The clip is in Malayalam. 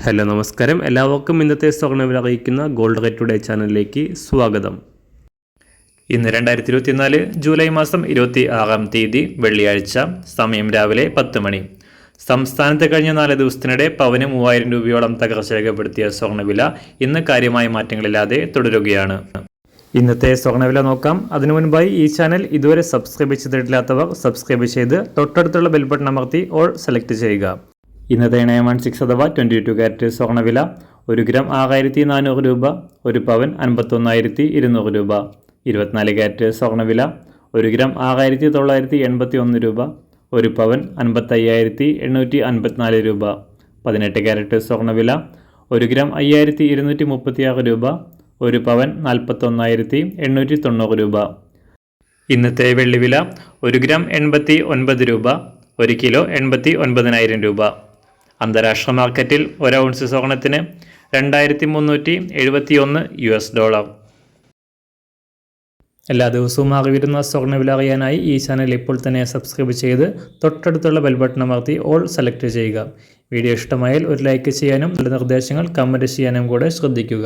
ഹലോ നമസ്കാരം, എല്ലാവർക്കും ഇന്നത്തെ സ്വർണ്ണവില അറിയിക്കുന്ന ഗോൾഡ് റേറ്റ് ടുഡേ ചാനലിലേക്ക് സ്വാഗതം. ഇന്ന് 2024 ജൂലൈ മാസം 26-ാം തീയതി വെള്ളിയാഴ്ച. സമയം രാവിലെ 10 മണി. സംസ്ഥാനത്ത് കഴിഞ്ഞ 4 ദിവസത്തിനിടെ പവന് 3000 രൂപയോളം തകർച്ച രേഖപ്പെടുത്തിയ സ്വർണ്ണവില ഇന്ന് കാര്യമായ മാറ്റങ്ങളില്ലാതെ തുടരുകയാണ്. ഇന്നത്തെ സ്വർണ്ണവില നോക്കാം. അതിനു മുൻപായി ഈ ചാനൽ ഇതുവരെ സബ്സ്ക്രൈബ് ചെയ്തിട്ടില്ലാത്തവർ സബ്സ്ക്രൈബ് ചെയ്ത് തൊട്ടടുത്തുള്ള ബെൽ ബട്ടൺ അമർത്തി ഓൾ സെലക്ട് ചെയ്യുക. ഇന്നത്തെ 916 അഥവാ 22 കാരറ്റ് സ്വർണ്ണവില 1 ഗ്രാം 6400 രൂപ, 1 പവൻ 51200 രൂപ. 24 കാരറ്റ് സ്വർണ്ണവില 1 ഗ്രാം 6981 രൂപ, 1 പവൻ 55854 രൂപ. 18 കാരറ്റ് സ്വർണ്ണവില 1 ഗ്രാം 5236 രൂപ, 1 പവൻ 41890 രൂപ. ഇന്നത്തെ വെള്ളിവില 1 ഗ്രാം 89 രൂപ, 1 കിലോ 89,000 രൂപ. അന്താരാഷ്ട്ര മാർക്കറ്റിൽ 1 ഔൺസ് സ്വർണത്തിന് 2371 $. എല്ലാ ദിവസവും അറിവിരുന്ന സ്വർണ്ണവില അറിയാനായി ഈ ചാനൽ ഇപ്പോൾ തന്നെ സബ്സ്ക്രൈബ് ചെയ്ത് തൊട്ടടുത്തുള്ള ബെൽ ബട്ടൺ അമർത്തി ഓൾ സെലക്ട് ചെയ്യുക. വീഡിയോ ഇഷ്ടമായാൽ ഒരു ലൈക്ക് ചെയ്യാനും നല്ല നിർദ്ദേശങ്ങൾ കമൻറ്റ് ചെയ്യാനും കൂടെ ശ്രദ്ധിക്കുക.